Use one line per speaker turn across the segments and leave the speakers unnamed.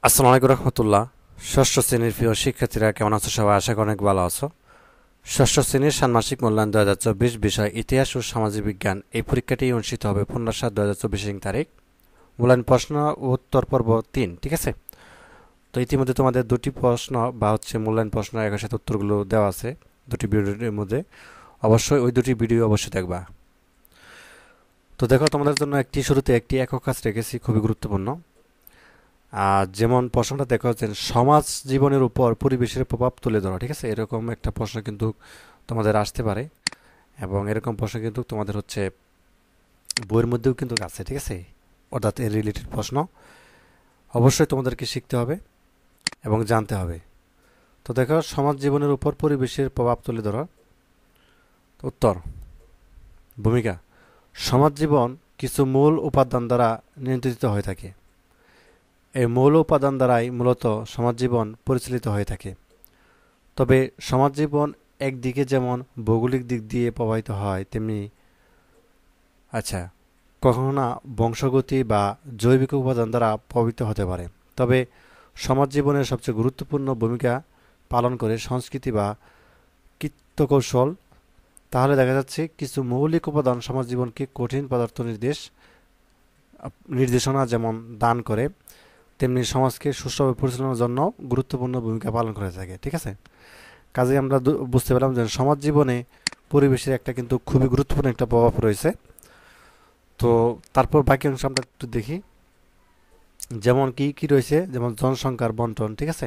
আসসালামু আলাইকুম রহমতুল্লাহ। ষষ্ঠ শ্রেণীর প্রিয় শিক্ষার্থীরা কেমন আছো? সবাই আশা করি অনেক ভালো আছো। ষষ্ঠ শ্রেণীর ষান্মাসিক মূল্যায়ন 2024 বিষয় ইতিহাস ও সামাজিক বিজ্ঞান এই পরীক্ষাটি অনুষ্ঠিত হবে 15/7/2024 তারিখ। মূল্যায়ন প্রশ্ন ও উত্তর পর্ব 3, ঠিক আছে? তো ইতিমধ্যে তোমাদের দুটি প্রশ্ন বা মূল্যায়ন প্রশ্ন একের সাথে উত্তরগুলো দেওয়া আছে দুটি ভিডিওর মধ্যে। অবশ্যই ওই দুটি ভিডিও অবশ্যই দেখবা। তো দেখো, তোমাদের জন্য শুরুতে একটি একক কাজ রেখেছি, খুবই গুরুত্বপূর্ণ। যেমন প্রশ্নটা দেখো যে সমাজ জীবনের উপর পরিবেশের প্রভাব তুলে ধরা, ঠিক আছে? এরকম একটা প্রশ্ন কিন্তু তোমাদের আসতে পারে, এবং এরকম প্রশ্ন কিন্তু তোমাদের বইয়ের মধ্যেও কিন্তু আছে, ঠিক আছে? অর্থাৎ এর রিলেটেড প্রশ্ন অবশ্যই তোমাদেরকে শিখতে হবে এবং জানতে হবে। তো দেখো, সমাজ জীবনের উপর পরিবেশের প্রভাব তুলে ধরা। উত্তর: ভূমিকা। সমাজ জীবন কিছু মূল উপাদান দ্বারা নিয়ন্ত্রিত হয়ে থাকে। এই মৌল উপাদান দ্বারাই মূলত সমাজ জীবন পরিচালিত হয়ে থাকে। তবে সমাজ জীবন একদিকে যেমন ভৌগোলিক দিক দিয়ে প্রভাবিত হয়, তেমনি কখনো না বংশগতি বা জৈবিক উপাদান দ্বারা প্রভাবিত হতে পারে। তবে সমাজ জীবনের সবচেয়ে গুরুত্বপূর্ণ ভূমিকা পালন করে সংস্কৃতি বা কীর্তকৌশল। তাহলে দেখা যাচ্ছে কিছু মৌলিক উপাদান সমাজ জীবনকে কঠিন পদার্থ নির্দেশনা যেমন দান করে, তেমনি সমাজকে সুষ্ঠুভাবে পরিচালনার জন্য গুরুত্বপূর্ণ ভূমিকা পালন করে থাকে, ঠিক আছে? কাজেই আমরা বুঝতে পেলাম যে সমাজ জীবনে পরিবেশের একটা কিন্তু খুবই গুরুত্বপূর্ণ একটা প্রভাব রয়েছে। তো তারপর বাকি অংশ আমরা একটু দেখি, যেমন কি কি রয়েছে। যেমন জনসংখ্যার বন্টন, ঠিক আছে?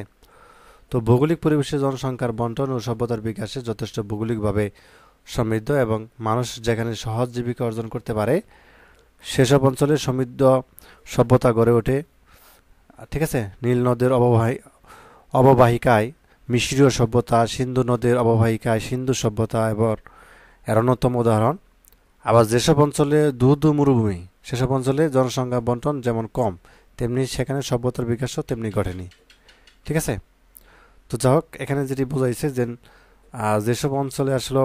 তো ভৌগোলিক পরিবেশে জনসংখ্যার বন্টন ও সভ্যতার বিকাশে যথেষ্ট ভৌগোলিকভাবে সমৃদ্ধ এবং মানুষ যেখানে সহজ জীবিকা অর্জন করতে পারে সেসব অঞ্চলে সমৃদ্ধ সভ্যতা গড়ে ওঠে, ঠিক আছে? নীল নদের অববাহিকায় মিশরীয় সভ্যতা, সিন্ধু নদের অববাহিকায় সিন্ধু সভ্যতা এবং এর অন্যতম উদাহরণ। আবার যেসব অঞ্চলে ধু মরুভূমি সেসব অঞ্চলে জনসংখ্যা বন্টন যেমন কম, তেমনি সেখানে সভ্যতার বিকাশও তেমনি ঘটেনি, ঠিক আছে? তো যাই হোক, এখানে যেটি বোঝাইছে যে যেসব অঞ্চলে আসলে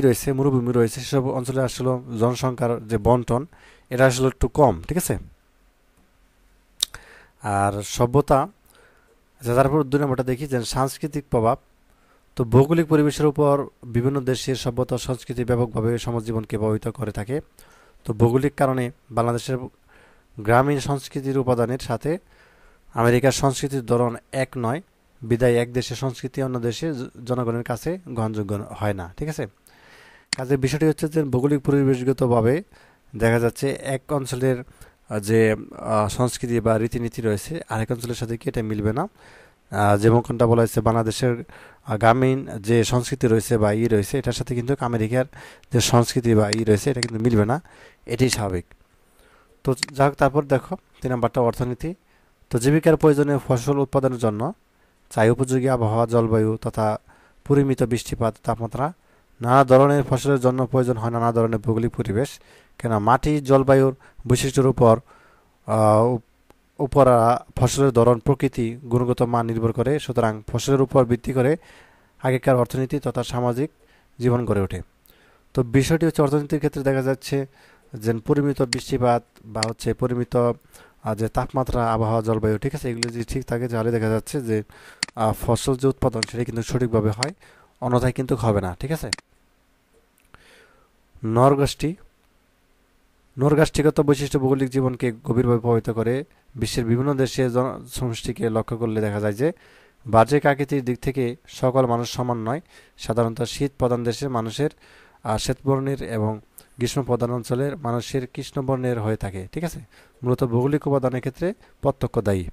রয়েছে, মরুভূমি রয়েছে, সেসব অঞ্চলে আসলে জনসংখ্যার যে বন্টন এটা আসলে একটু কম, ঠিক আছে? আর সভ্যতা, তারপর 2 নম্বরটা দেখি যে সাংস্কৃতিক প্রভাব। তো ভৌগোলিক পরিবেশের উপর বিভিন্ন দেশের সভ্যতা সংস্কৃতি ব্যাপকভাবে সমাজ জীবনকে প্রভাবিত করে থাকে। তো ভৌগোলিক কারণে বাংলাদেশের গ্রামীণ সংস্কৃতির উপাদানের সাথে আমেরিকার সংস্কৃতির ধরন এক নয়, বিদায় এক দেশের সংস্কৃতি অন্য দেশের জনগণের কাছে গ্রহণযোগ্য হয় না, ঠিক আছে? কাজের বিষয়টি হচ্ছে যে ভৌগোলিক পরিবেশগতভাবে দেখা যাচ্ছে এক অঞ্চলের যে সংস্কৃতি বা রীতিনীতি রয়েছে আরেক অঞ্চলের সাথে কি এটা মিলবে না। যেমনটা বলা হয়েছে, বাংলাদেশের গ্রামীণ যে সংস্কৃতি রয়েছে বা রয়েছে এটার সাথে কিন্তু আমেরিকার যে সংস্কৃতি বা রয়েছে এটা কিন্তু মিলবে না, এটাই স্বাভাবিক। তো যাই হোক, তারপর দেখো 3 নম্বরটা অর্থনীতি। তো জীবিকার প্রয়োজনীয় ফসল উৎপাদনের জন্য চাই উপযোগী আবহাওয়া, জলবায়ু তথা পরিমিত বৃষ্টিপাত, তাপমাত্রা। নানা ধরনের ফসলের জন্য প্রয়োজন হয় নানা ধরনের ভৌগোলিক পরিবেশ, কেন মাটি জলবায়ুর বৈশিষ্ট্যের উপর ফসলের ধরন, প্রকৃতি, গুণগত মান নির্ভর করে। সুতরাং ফসলের উপর ভিত্তি করে আগেকার অর্থনীতি তথা সামাজিক জীবন গড়ে ওঠে। তো বিষয়টি হচ্ছে অর্থনীতির ক্ষেত্রে দেখা যাচ্ছে যে পরিমিত বৃষ্টিপাত বা পরিমিত যে তাপমাত্রা, আবহাওয়া, জলবায়ু, ঠিক আছে, এগুলো যদি ঠিক থাকে তাহলে দেখা যাচ্ছে যে ফসল যে উৎপাদন সেটা কিন্তু সঠিকভাবে হয়, অন্যথায় কিন্তু হবে না, ঠিক আছে? নরগোষ্ঠী নরগাষ্ঠীগত বৈশিষ্ট্য ভৌগোলিক জীবনকে গভীরভাবে প্রভাবিত করে। বিশ্বের বিভিন্ন দেশের জনসমষ্টিকে লক্ষ্য করলে দেখা যায় যে বাহ্যিক আকৃতির দিক থেকে সকল মানুষ সমান নয়। সাধারণত শীত প্রধান দেশের মানুষের শ্বেতবর্ণের এবং গ্রীষ্ম প্রধান অঞ্চলের মানুষের কৃষ্ণবর্ণের হয়ে থাকে, ঠিক আছে? মূলত ভৌগোলিক উপাদানের ক্ষেত্রে প্রত্যক্ষ দায়ী।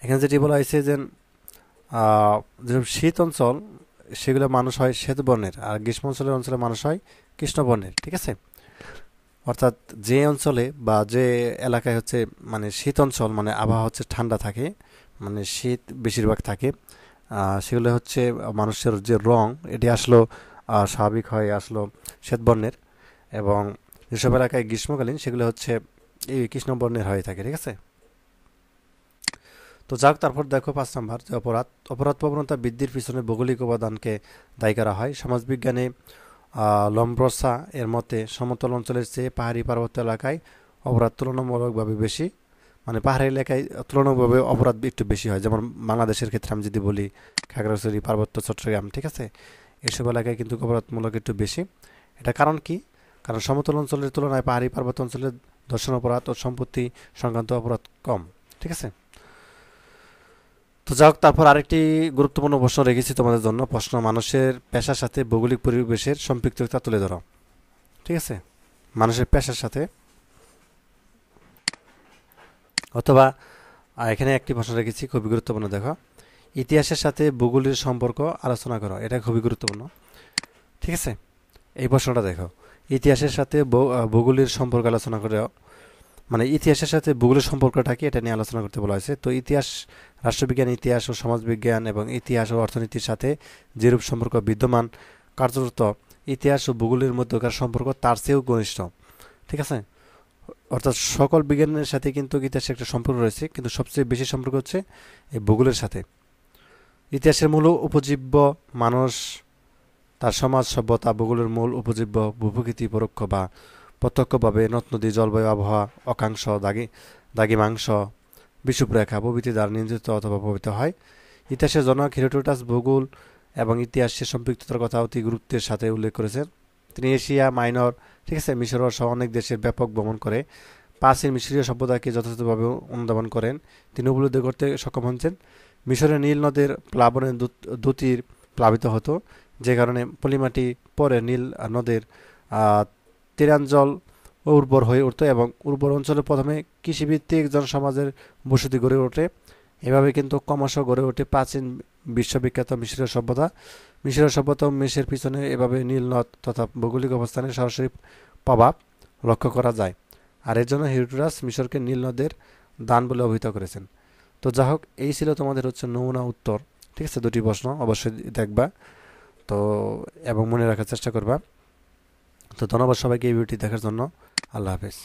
এখানে যেটি বলা হয়েছে যে যেসব শীত অঞ্চল সেগুলো মানুষ হয় শ্বেতবর্ণের, আর গ্রীষ্ম অঞ্চলের মানুষ হয় কৃষ্ণবর্ণের, ঠিক আছে? অর্থাৎ যে অঞ্চলে বা যে এলাকায় মানে শীত অঞ্চল, মানে আবহাওয়া ঠান্ডা থাকে, মানে শীত বেশিরভাগ থাকে, সেগুলো মানুষের যে রং এটি আসলো স্বাভাবিক হয় আসলো শ্বেতবর্ণের, এবং যেসব এলাকায় গ্রীষ্মকালীন সেগুলো এই কৃষ্ণবর্ণের হয়ে থাকে, ঠিক আছে? তো যাক, তারপর দেখো 5 নম্বর যে অপরাধ প্রবণতা বৃদ্ধির পিছনে ভৌগোলিক উপাদানকে দায়ী করা হয়। সমাজবিজ্ঞানে লম্ব্রসা এর মতে সমতল অঞ্চলের চেয়ে পাহাড়ি পার্বত্য এলাকায় অপরাধ তুলনামূলকভাবে বেশি। মানে পাহাড়ি এলাকায় তুলনামূলকভাবে অপরাধ একটু বেশি হয়, যেমন বাংলাদেশের ক্ষেত্রে আমি যদি বলি খাগড়াছড়ি, পার্বত্য চট্টগ্রাম, ঠিক আছে, এসব এলাকায় কিন্তু অপরাধমূলক একটু বেশি। এটা কারণ কি? কারণ সমতল অঞ্চলের তুলনায় পাহাড়ি পার্বত্য অঞ্চলে ধর্ষণ অপরাধ ও সম্পত্তি সংক্রান্ত অপরাধ কম, ঠিক আছে। তো যাই হোক, তারপর আরেকটি গুরুত্বপূর্ণ প্রশ্ন রেখেছি তোমাদের জন্য। প্রশ্ন: মানুষের পেশার সাথে ভৌগোলিক পরিবেশের সম্পৃক্ততা তুলে ধরো, ঠিক আছে। মানুষের পেশার সাথে অথবা এখানে একটি প্রশ্ন রেখেছি খুবই গুরুত্বপূর্ণ, দেখো, ইতিহাসের সাথে ভূগোলের সম্পর্ক আলোচনা করো। এটা খুবই গুরুত্বপূর্ণ, ঠিক আছে। এই প্রশ্নটা দেখো, ইতিহাসের সাথে ভূগোলের সম্পর্ক আলোচনা করে, মানে ইতিহাসের সাথে ভূগোলের সম্পর্কটা কি এটা নিয়ে আলোচনা করতে বলা হয়েছে। তো ইতিহাস, রাষ্ট্রবিজ্ঞান, ইতিহাস ও সমাজবিজ্ঞান এবং ইতিহাস ও অর্থনীতির সাথে যেরূপ সম্পর্ক বিদ্যমান, কার্যত ইতিহাস ও ভূগোলের মধ্যকার সম্পর্ক তার চেয়েও ঘনিষ্ঠ, ঠিক আছে। অর্থাৎ সকল বিজ্ঞানের সাথে কিন্তু ইতিহাসের একটা সম্পর্ক রয়েছে, কিন্তু সবচেয়ে বেশি সম্পর্ক হচ্ছে এই ভূগোলের সাথে। ইতিহাসের মূল উপজীব্য মানুষ, তার সমাজ সভ্যতা, ভূগোলের মূল উপজীব্য ভূপ্রকৃতি পরোক্ষ বা প্রত্যক্ষভাবে নদ নদী, জলবায়ু, আবহাওয়া, অক্ষাংশ, দ্রাঘিমাংশ, বিষুবরেখা প্রভৃতি দ্বারা নিয়ন্ত্রিত অথবা প্রভাবিত হয়। ইতিহাসের জনক হেরোডোটাস ভূগোল এবং ইতিহাসের সম্পৃক্ততার কথা অতি গুরুত্বের সাথে উল্লেখ করেছেন। তিনি এশিয়া মাইনর, ঠিক আছে, মিশর সহ অনেক দেশের ব্যাপক ভ্রমণ করে প্রাচীন মিশরীয় সভ্যতাকে যথাযথভাবে অনুধাবন করেন। তিনি উপলব্ধি করতে সক্ষম হয়েছেন মিশরের নীল নদের প্লাবনে দ্যুতির প্লাবিত হতো, যে কারণে পলিমাটি পরে নীল নদের তীরাঞ্চল উর্বর হয়ে উঠত এবং উর্বর অঞ্চলে প্রথমে কৃষিভিত্তিক জনসমাজের বসতি গড়ে ওঠে। এভাবে কিন্তু ক্রমশ গড়ে ওঠে প্রাচীন বিশ্ববিখ্যাত মিশরীয় সভ্যতা। মিশরীয় সভ্যতা ও মেষের পিছনে এভাবে নীল নদ তথা ভৌগোলিক অবস্থানের সরাসরি প্রভাব লক্ষ্য করা যায়। আর এর জন্য হেরোডোটাস মিশরকে নীল নদের দান বলে অভিহিত করেছেন। তো যাই হোক, এই ছিল তোমাদের হচ্ছে নমুনা উত্তর, ঠিক আছে। দুটি প্রশ্ন অবশ্যই দেখবা তো, এবং মনে রাখার চেষ্টা করবা। তো ধন্যবাদ সবাইকে এই ভিডিওটি দেখার জন্য। আল্লাহ হাফেজ।